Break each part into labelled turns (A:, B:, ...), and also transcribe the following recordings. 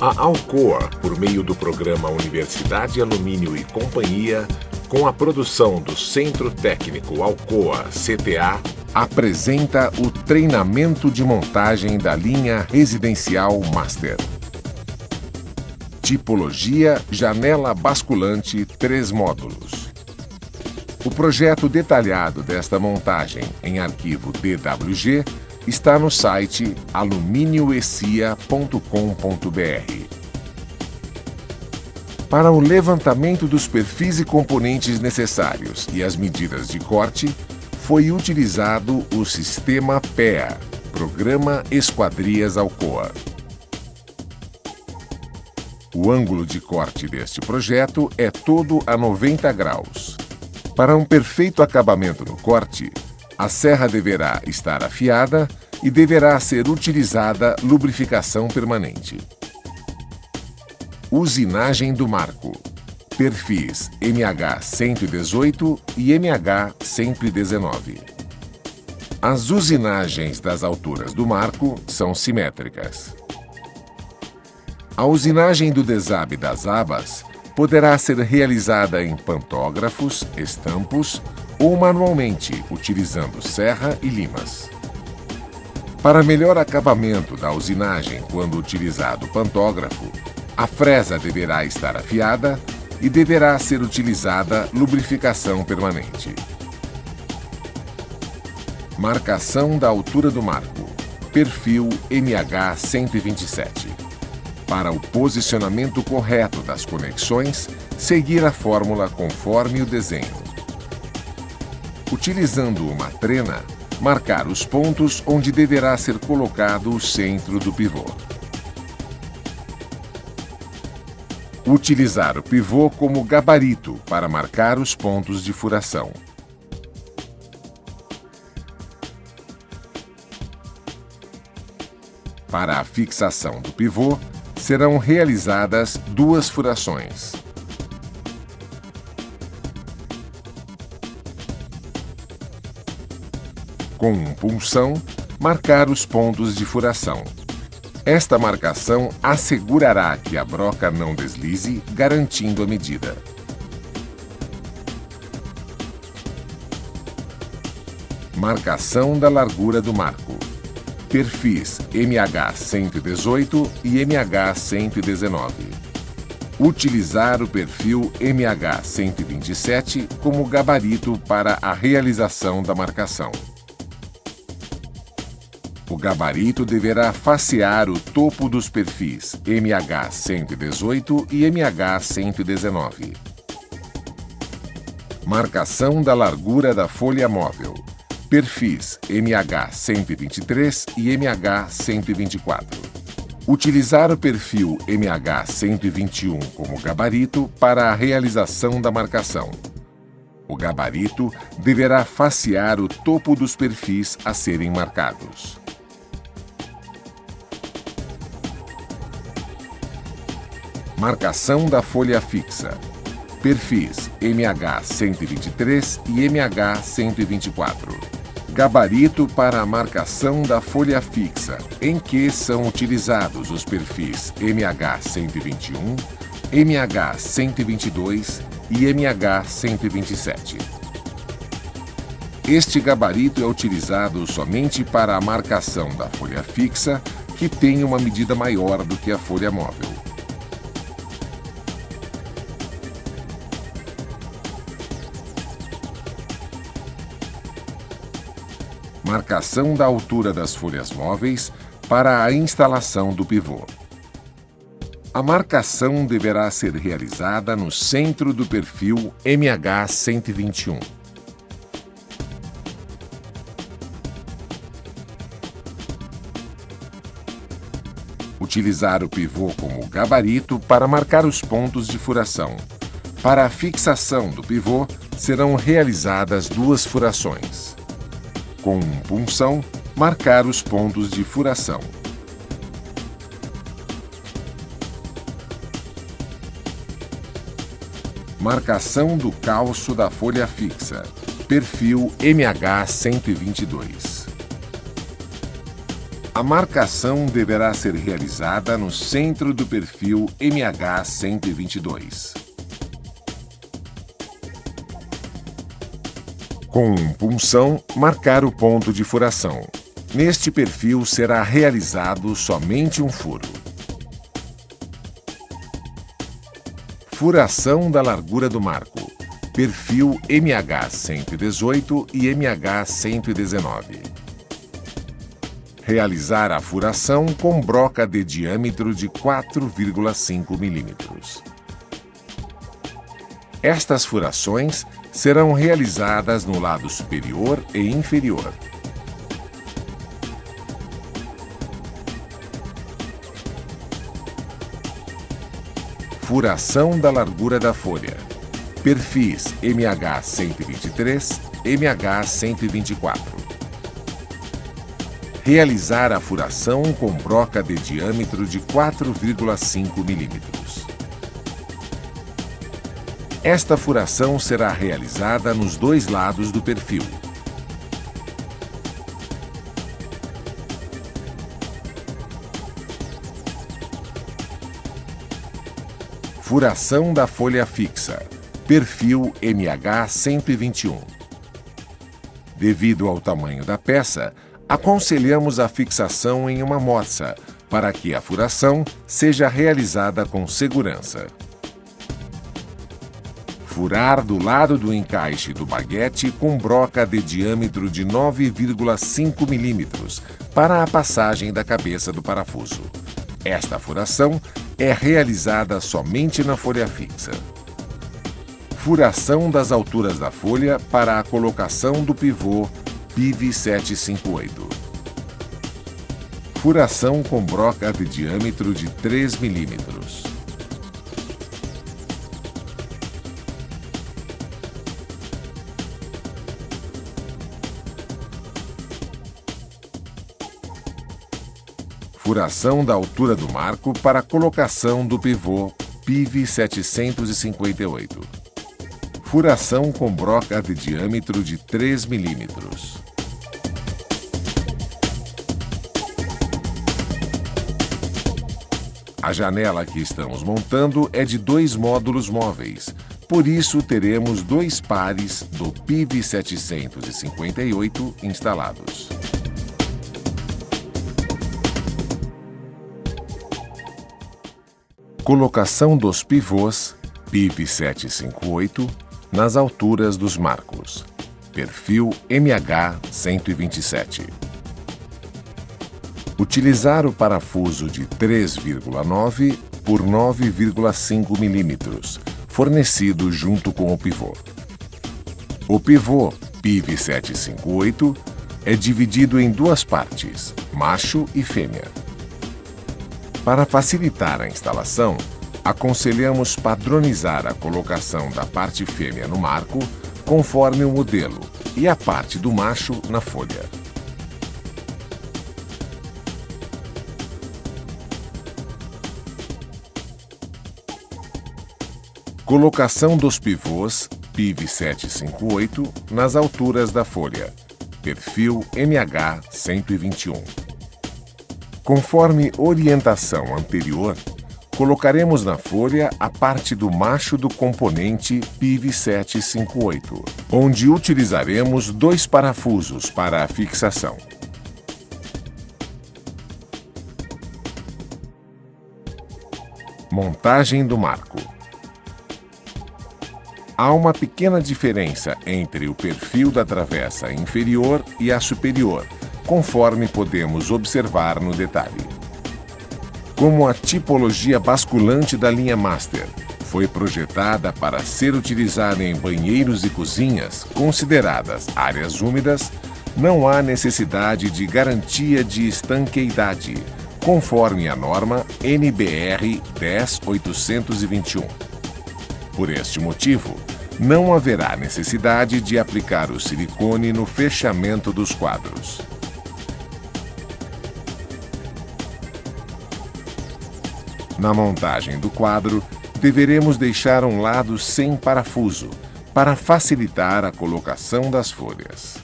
A: A Alcoa, por meio do programa Universidade Alumínio e Companhia, com a produção do Centro Técnico Alcoa CTA, apresenta o treinamento de montagem da linha residencial Master. Tipologia janela basculante 3 módulos. O projeto detalhado desta montagem em arquivo DWG está no site aluminioecia.com.br. Para o levantamento dos perfis e componentes necessários e as medidas de corte, foi utilizado o sistema PEA, Programa Esquadrias Alcoa. O ângulo de corte deste projeto é todo a 90 graus. Para um perfeito acabamento no corte, a serra deverá estar afiada e deverá ser utilizada lubrificação permanente. Usinagem do marco. Perfis MH118 e MH119. As usinagens das alturas do marco são simétricas. A usinagem do desabe das abas poderá ser realizada em pantógrafos, estampos ou manualmente, utilizando serra e limas. Para melhor acabamento da usinagem quando utilizado o pantógrafo, a fresa deverá estar afiada e deverá ser utilizada lubrificação permanente. Marcação da altura do marco. Perfil MH127. Para o posicionamento correto das conexões, seguir a fórmula conforme o desenho. Utilizando uma trena, marcar os pontos onde deverá ser colocado o centro do pivô. Utilizar o pivô como gabarito para marcar os pontos de furação. Para a fixação do pivô, serão realizadas 2 furações. Com um punção, marcar os pontos de furação. Esta marcação assegurará que a broca não deslize, garantindo a medida. Marcação da largura do marco. Perfis MH118 e MH119. Utilizar o perfil MH127 como gabarito para a realização da marcação. O gabarito deverá facear o topo dos perfis MH118 e MH119. Marcação da largura da folha móvel. Perfis MH123 e MH124. Utilizar o perfil MH121 como gabarito para a realização da marcação. O gabarito deverá facear o topo dos perfis a serem marcados. Marcação da folha fixa. Perfis MH123 e MH124. Gabarito para a marcação da folha fixa, em que são utilizados os perfis MH121, MH122 e MH127. Este gabarito é utilizado somente para a marcação da folha fixa, que tem uma medida maior do que a folha móvel. Marcação da altura das folhas móveis para a instalação do pivô. A marcação deverá ser realizada no centro do perfil MH121. Utilizar o pivô como gabarito para marcar os pontos de furação. Para a fixação do pivô, serão realizadas 2 furações. Com um punção, marcar os pontos de furação. Marcação do calço da folha fixa. Perfil MH122. A marcação deverá ser realizada no centro do perfil MH122. Com um punção, marcar o ponto de furação. Neste perfil será realizado somente um furo. Furação da largura do marco. Perfil MH118 e MH119. Realizar a furação com broca de diâmetro de 4,5 mm. Estas furações serão realizadas no lado superior e inferior. Furação da largura da folha. Perfis MH123, MH124. Realizar a furação com broca de diâmetro de 4,5 mm. Esta furação será realizada nos dois lados do perfil. Furação da folha fixa. Perfil MH121. Devido ao tamanho da peça, aconselhamos a fixação em uma morsa, para que a furação seja realizada com segurança. Furar do lado do encaixe do baguete com broca de diâmetro de 9,5 mm para a passagem da cabeça do parafuso. Esta furação é realizada somente na folha fixa. Furação das alturas da folha para a colocação do pivô PIV 758. Furação com broca de diâmetro de 3 mm. Furação da altura do marco para a colocação do pivô PIV 758. Furação com broca de diâmetro de 3 mm. A janela que estamos montando é de 2 módulos móveis, por isso teremos 2 pares do PIV 758 instalados. Colocação dos pivôs PIV 758 nas alturas dos marcos. Perfil MH127. Utilizar o parafuso de 3,9 por 9,5 mm, fornecido junto com o pivô. O pivô PIV 758 é dividido em 2 partes, macho e fêmea. Para facilitar a instalação, aconselhamos padronizar a colocação da parte fêmea no marco, conforme o modelo, e a parte do macho na folha. Colocação dos pivôs PIV 758 nas alturas da folha. Perfil MH121. Conforme orientação anterior, colocaremos na folha a parte do macho do componente PIV 758, onde utilizaremos 2 parafusos para a fixação. Montagem do marco. Há uma pequena diferença entre o perfil da travessa inferior e a superior, conforme podemos observar no detalhe. Como a tipologia basculante da linha Master foi projetada para ser utilizada em banheiros e cozinhas, consideradas áreas úmidas, não há necessidade de garantia de estanqueidade, conforme a norma NBR 10821. Por este motivo, não haverá necessidade de aplicar o silicone no fechamento dos quadros. Na montagem do quadro, deveremos deixar um lado sem parafuso, para facilitar a colocação das folhas.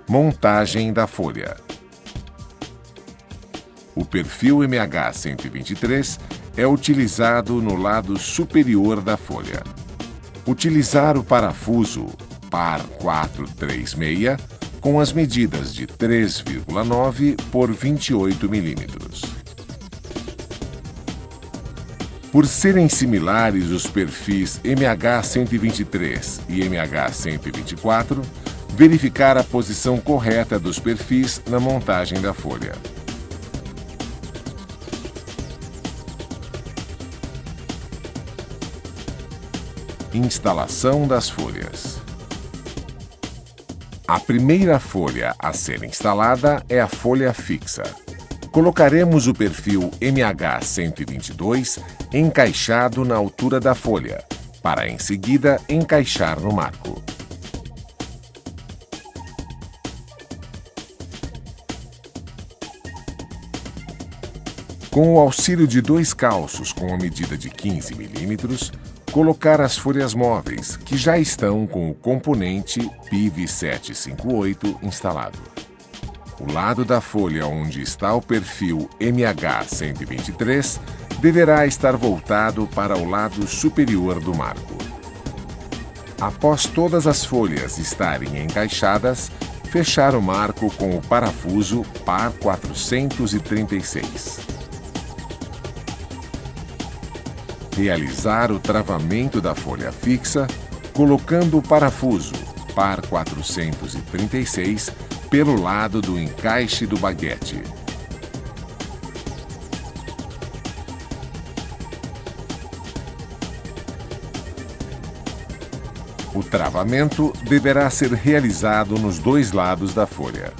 A: Montagem da folha. O perfil MH123 é utilizado no lado superior da folha. Utilizar o parafuso par 436 com as medidas de 3,9 por 28 milímetros. Por serem similares os perfis MH123 e MH124, verificar a posição correta dos perfis na montagem da folha. Instalação das folhas. A primeira folha a ser instalada é a folha fixa. Colocaremos o perfil MH122 encaixado na altura da folha, para em seguida encaixar no marco. Com o auxílio de 2 calços com a medida de 15 milímetros, colocar as folhas móveis, que já estão com o componente PIV758 instalado. O lado da folha onde está o perfil MH123 deverá estar voltado para o lado superior do marco. Após todas as folhas estarem encaixadas, fechar o marco com o parafuso par 436. Realizar o travamento da folha fixa, colocando o parafuso par 436 pelo lado do encaixe do baguete. O travamento deverá ser realizado nos 2 lados da folha.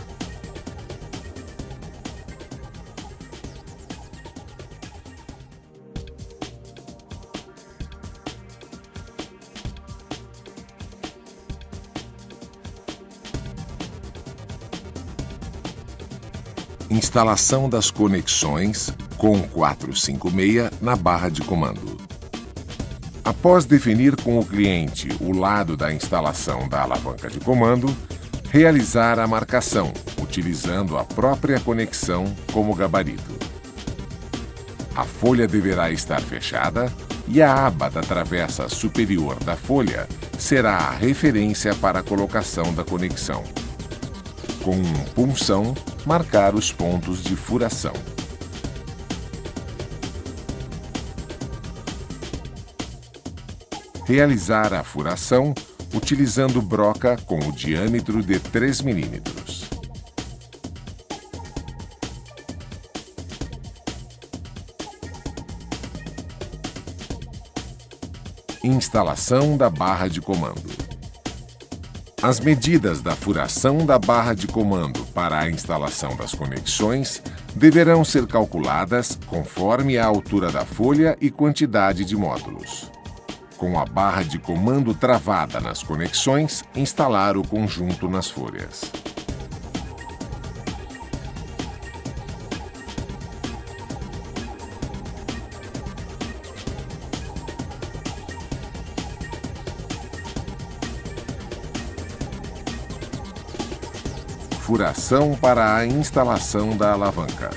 A: Instalação das conexões com 456 na barra de comando. Após definir com o cliente o lado da instalação da alavanca de comando, realizar a marcação, utilizando a própria conexão como gabarito. A folha deverá estar fechada e a aba da travessa superior da folha será a referência para a colocação da conexão. Com um punção, marcar os pontos de furação. Realizar a furação utilizando broca com o diâmetro de 3 milímetros. Instalação da barra de comando. As medidas da furação da barra de comando para a instalação das conexões deverão ser calculadas conforme a altura da folha e quantidade de módulos. Com a barra de comando travada nas conexões, instalar o conjunto nas folhas. Furação para a instalação da alavanca.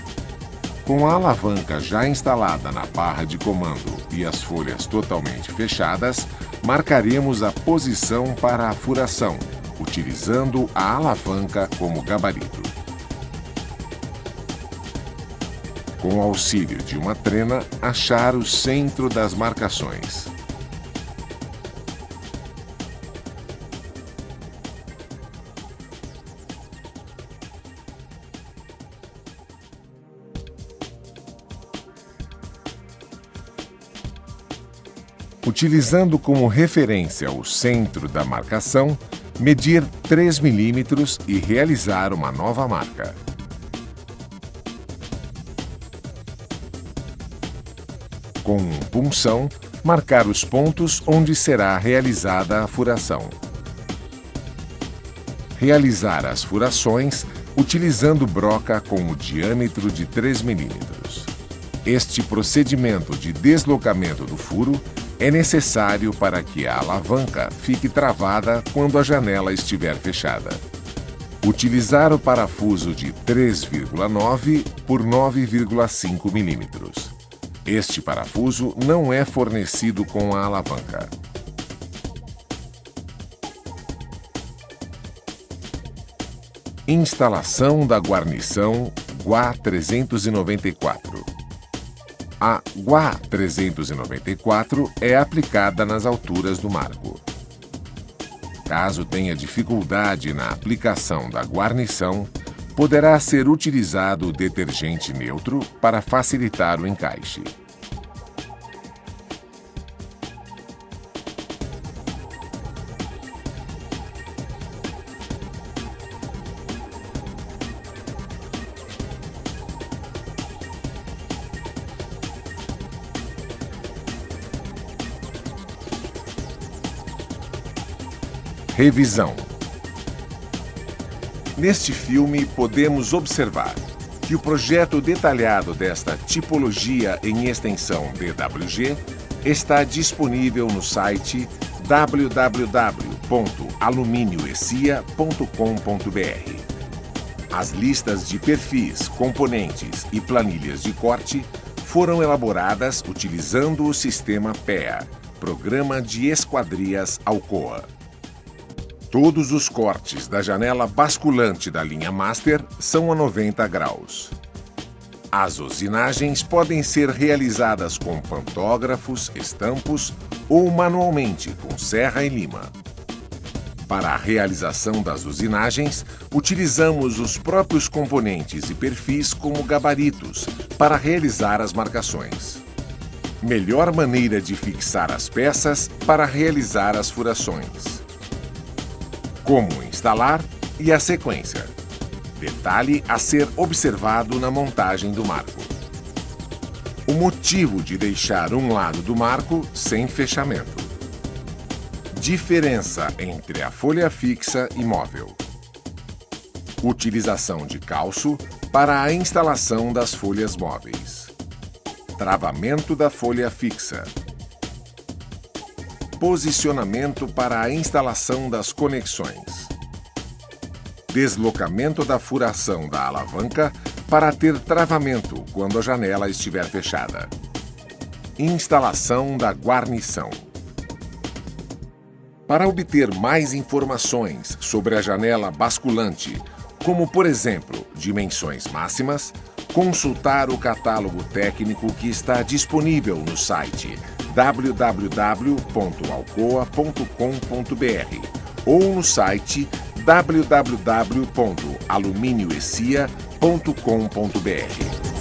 A: Com a alavanca já instalada na barra de comando e as folhas totalmente fechadas, marcaremos a posição para a furação, utilizando a alavanca como gabarito. Com o auxílio de uma trena, achar o centro das marcações. Utilizando como referência o centro da marcação, medir 3 milímetros e realizar uma nova marca. Com um punção, marcar os pontos onde será realizada a furação. Realizar as furações utilizando broca com o diâmetro de 3 milímetros. Este procedimento de deslocamento do furo é necessário para que a alavanca fique travada quando a janela estiver fechada. Utilizar o parafuso de 3,9 por 9,5 milímetros. Este parafuso não é fornecido com a alavanca. Instalação da guarnição GUA 394. A GUA 394 é aplicada nas alturas do marco. Caso tenha dificuldade na aplicação da guarnição, poderá ser utilizado detergente neutro para facilitar o encaixe. Revisão. Neste filme, podemos observar que o projeto detalhado desta tipologia em extensão DWG está disponível no site www.aluminioecia.com.br. As listas de perfis, componentes e planilhas de corte foram elaboradas utilizando o sistema PEA, Programa de Esquadrias Alcoa. Todos os cortes da janela basculante da linha Master são a 90 graus. As usinagens podem ser realizadas com pantógrafos, estampos ou manualmente com serra e lima. Para a realização das usinagens, utilizamos os próprios componentes e perfis como gabaritos para realizar as marcações. Melhor maneira de fixar as peças para realizar as furações. Como instalar e a sequência. Detalhe a ser observado na montagem do marco. O motivo de deixar um lado do marco sem fechamento. Diferença entre a folha fixa e móvel. Utilização de calço para a instalação das folhas móveis. Travamento da folha fixa. Posicionamento para a instalação das conexões. Deslocamento da furação da alavanca para ter travamento quando a janela estiver fechada. Instalação da guarnição. Para obter mais informações sobre a janela basculante, como por exemplo, dimensões máximas, consultar o catálogo técnico que está disponível no site www.alcoa.com.br ou no site www.aluminioecia.com.br.